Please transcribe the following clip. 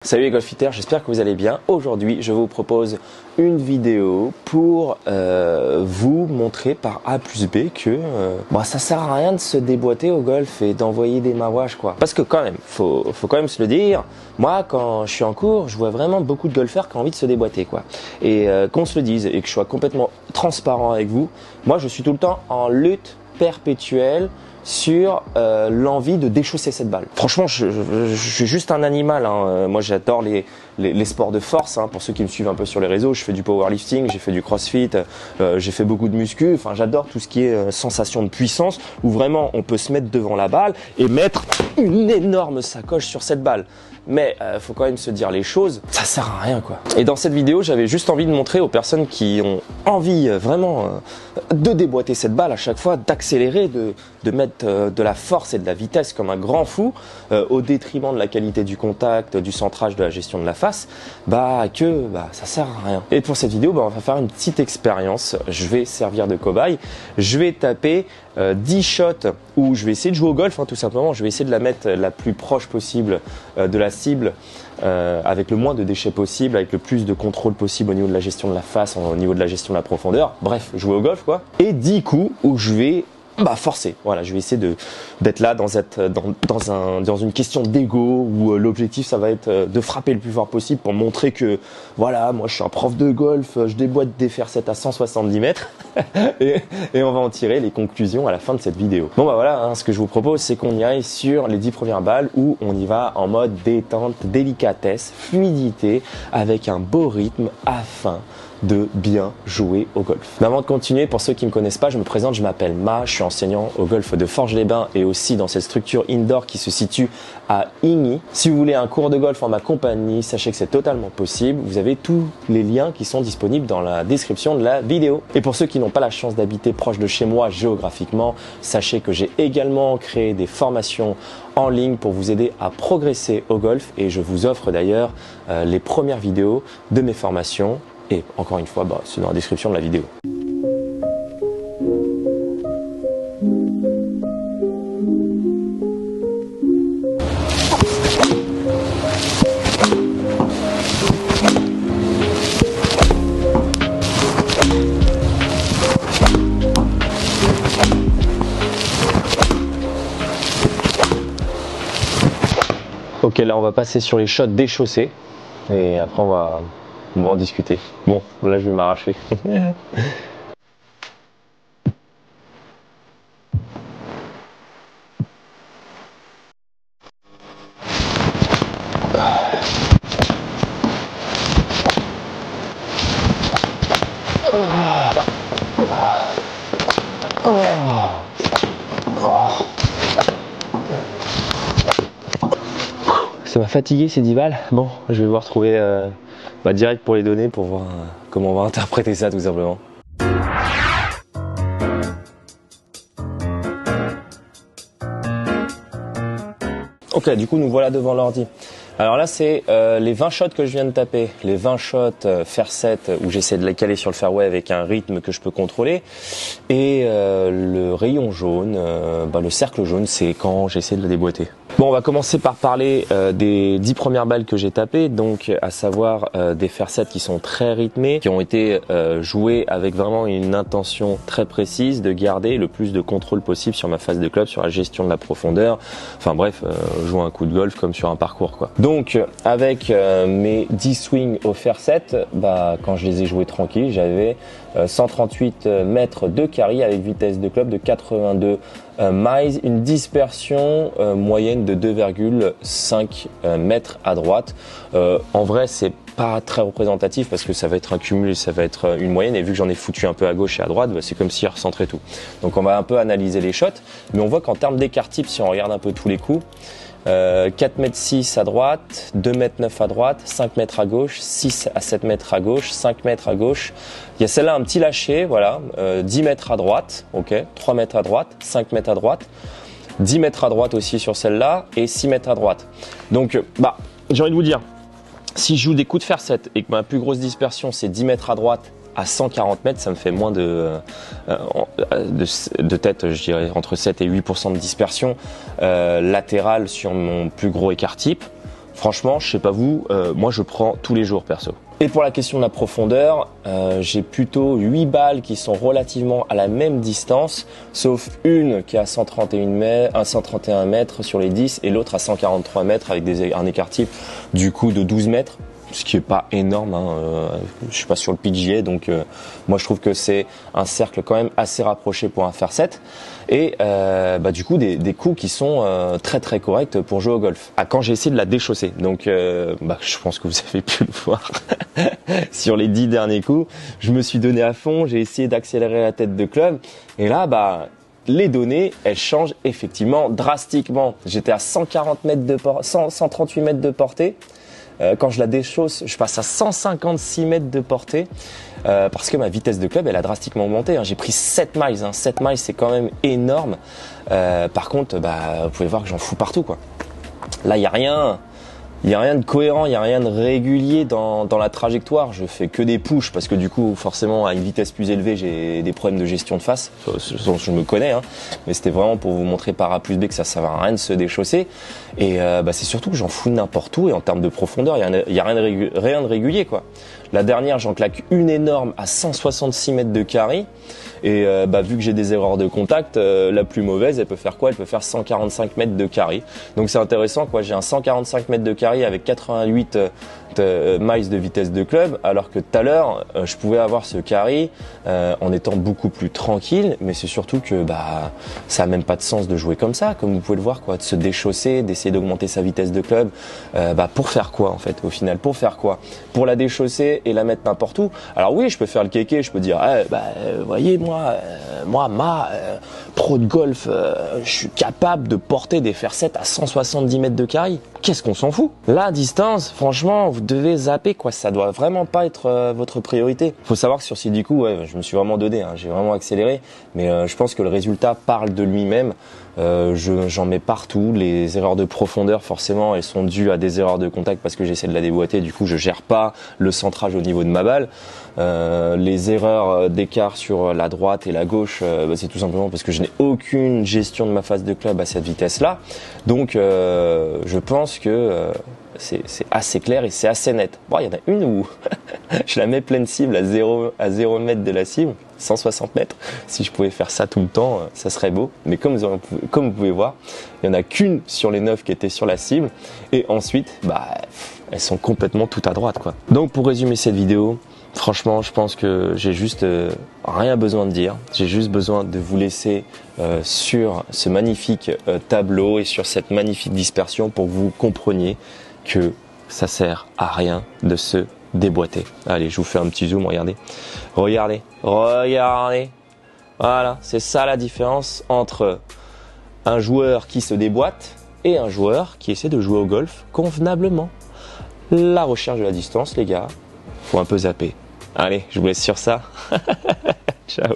Salut les golfiteurs, j'espère que vous allez bien. Aujourd'hui, je vous propose une vidéo pour vous montrer par A plus B que ça sert à rien de se déboîter au golf et d'envoyer des mawash quoi. Parce que quand même, faut quand même se le dire, moi quand je suis en cours, je vois vraiment beaucoup de golfeurs qui ont envie de se déboîter quoi. Et qu'on se le dise et que je sois complètement transparent avec vous, moi je suis tout le temps en lutte perpétuelle sur l'envie de déchausser cette balle. Franchement, je suis juste un animal. Moi, j'adore les sports de force. Pour ceux qui me suivent un peu sur les réseaux, je fais du powerlifting, j'ai fait du crossfit, j'ai fait beaucoup de muscu. Enfin, j'adore tout ce qui est sensation de puissance, où vraiment on peut se mettre devant la balle et mettre une énorme sacoche sur cette balle. Mais faut quand même se dire les choses, ça sert à rien quoi. Et dans cette vidéo, j'avais juste envie de montrer aux personnes qui ont envie vraiment de déboîter cette balle à chaque fois, d'accélérer, de mettre de la force et de la vitesse comme un grand fou, au détriment de la qualité du contact, du centrage, de la gestion de la face, ça sert à rien. Et pour cette vidéo, on va faire une petite expérience. Je vais servir de cobaye. Je vais taper 10 shots où je vais essayer de jouer au golf, tout simplement. Je vais essayer de la mettre la plus proche possible de la cible, avec le moins de déchets possible, avec le plus de contrôle possible au niveau de la gestion de la face, au niveau de la gestion de la profondeur. Bref, jouer au golf quoi. Et 10 coups où je vais forcer. Voilà, je vais essayer d'être là dans une question d'ego où l'objectif ça va être de frapper le plus fort possible pour montrer que voilà, moi je suis un prof de golf, je déboîte des fer 7 à 170 mètres et on va en tirer les conclusions à la fin de cette vidéo. Bon voilà, ce que je vous propose c'est qu'on y aille sur les 10 premières balles où on y va en mode détente, délicatesse, fluidité avec un beau rythme afin de bien jouer au golf. Mais avant de continuer, pour ceux qui ne me connaissent pas, je me présente, je m'appelle Ma, je suis enseignant au golf de Forges-les-Bains et aussi dans cette structure indoor qui se situe à Igny. Si vous voulez un cours de golf en ma compagnie, sachez que c'est totalement possible. Vous avez tous les liens qui sont disponibles dans la description de la vidéo. Et pour ceux qui n'ont pas la chance d'habiter proche de chez moi géographiquement, sachez que j'ai également créé des formations en ligne pour vous aider à progresser au golf et je vous offre d'ailleurs les premières vidéos de mes formations. Et encore une fois, c'est dans la description de la vidéo. Ok, là on va passer sur les shots déchaussés et après on va en discuter. Bon, là je vais m'arracher. Ça m'a fatigué ces 10 balles. Bon, je vais devoir trouver direct pour les donner pour voir comment on va interpréter ça tout simplement. Ok, du coup nous voilà devant l'ordi. Alors là c'est les 20 shots que je viens de taper, les 20 shots fer 7 où j'essaie de les caler sur le fairway avec un rythme que je peux contrôler et le rayon jaune, le cercle jaune c'est quand j'essaie de le déboîter. Bon, on va commencer par parler des 10 premières balles que j'ai tapées, donc à savoir des fer 7 qui sont très rythmés, qui ont été joués avec vraiment une intention très précise de garder le plus de contrôle possible sur ma face de club, sur la gestion de la profondeur, enfin bref, jouer un coup de golf comme sur un parcours quoi. Donc avec mes 10 swings au fer 7, quand je les ai joués tranquilles, j'avais 138 mètres de carry avec vitesse de club de 82 miles, une dispersion moyenne de 2,5 mètres à droite. En vrai, c'est pas très représentatif parce que ça va être un cumul, ça va être une moyenne et vu que j'en ai foutu un peu à gauche et à droite, c'est comme s'il recentrait tout. Donc on va un peu analyser les shots, mais on voit qu'en termes d'écart type, si on regarde un peu tous les coups, 4,6 m à droite, 2,9 m à droite, 5 m à gauche, 6 à 7 m à gauche, 5 m à gauche. Il y a celle-là un petit lâché, voilà, 10 m à droite, ok, 3 m à droite, 5 m à droite, 10 m à droite aussi sur celle-là et 6 m à droite. Donc, j'ai envie de vous dire, si je joue des coups de fer 7 et que ma plus grosse dispersion c'est 10 m à droite à 140 mètres, ça me fait moins de tête, je dirais entre 7 et 8% de dispersion latérale sur mon plus gros écart type. Franchement, je sais pas vous, moi je prends tous les jours perso. Et pour la question de la profondeur, j'ai plutôt 8 balles qui sont relativement à la même distance, sauf une qui est à 131 mètres sur les 10 et l'autre à 143 mètres avec un écart type du coup de 12 mètres. Ce qui est pas énorme, hein. Je suis pas sur le PGA, donc moi je trouve que c'est un cercle quand même assez rapproché pour un faire 7 et du coup des coups qui sont très très corrects pour jouer au golf. Ah, quand j'ai essayé de la déchausser, donc je pense que vous avez pu le voir sur les 10 derniers coups, je me suis donné à fond, j'ai essayé d'accélérer la tête de club et là les données, elles changent effectivement drastiquement. J'étais à 138 mètres de portée. Quand je la déchausse, je passe à 156 mètres de portée parce que ma vitesse de club, elle a drastiquement augmenté. Hein. J'ai pris 7 miles. 7 miles, c'est quand même énorme. Par contre, vous pouvez voir que j'en fous partout, quoi. Là, il n'y a rien. Il n'y a rien de cohérent, il n'y a rien de régulier dans la trajectoire. Je fais que des pushes parce que du coup, forcément, à une vitesse plus élevée, j'ai des problèmes de gestion de face. Je me connais, hein. Mais c'était vraiment pour vous montrer par A plus B que ça ne sert à rien de se déchausser. Et c'est surtout que j'en fous n'importe où. Et en termes de profondeur, il y a rien de régulier, quoi. La dernière, j'en claque une énorme à 166 mètres de carré. Et vu que j'ai des erreurs de contact, la plus mauvaise, elle peut faire quoi? Elle peut faire 145 mètres de carré. Donc c'est intéressant, quoi. J'ai un 145 mètres de carré avec 88 miles de vitesse de club, alors que tout à l'heure, je pouvais avoir ce carry en étant beaucoup plus tranquille. Mais c'est surtout que ça a même pas de sens de jouer comme ça, comme vous pouvez le voir, quoi, de se déchausser, d'essayer d'augmenter sa vitesse de club. Pour faire quoi, en fait, au final? Pour faire quoi? Pour la déchausser et la mettre n'importe où? Alors oui, je peux faire le kéké, je peux dire, voyez, moi, pro de golf, je suis capable de porter des fer 7 à 170 mètres de carry. Qu'est-ce qu'on s'en fout? La distance, franchement, vous devez zapper, quoi. Ça doit vraiment pas être votre priorité. Faut savoir que sur ces 10 coups, je me suis vraiment donné, hein. J'ai vraiment accéléré, mais je pense que le résultat parle de lui-même. J'en mets partout. Les erreurs de profondeur, forcément, elles sont dues à des erreurs de contact parce que j'essaie de la déboîter. Du coup, je gère pas le centrage au niveau de ma balle. Les erreurs d'écart sur la droite et la gauche, c'est tout simplement parce que je n'ai aucune gestion de ma face de club à cette vitesse-là. Donc, je pense que c'est assez clair et c'est assez net. Bon, il y en a une où je la mets pleine cible à 0 mètre de la cible, 160 mètres. Si je pouvais faire ça tout le temps, ça serait beau. Mais comme vous pouvez voir, il n'y en a qu'une sur les 9 qui était sur la cible. Et ensuite, elles sont complètement toutes à droite, quoi. Donc, pour résumer cette vidéo, franchement, je pense que j'ai juste rien besoin de dire. J'ai juste besoin de vous laisser sur ce magnifique tableau et sur cette magnifique dispersion pour que vous compreniez que ça sert à rien de se déboîter. Allez, je vous fais un petit zoom, regardez. Regardez. Voilà, c'est ça la différence entre un joueur qui se déboîte et un joueur qui essaie de jouer au golf convenablement. La recherche de la distance, les gars, faut un peu zapper. Allez, je vous laisse sur ça. Ciao.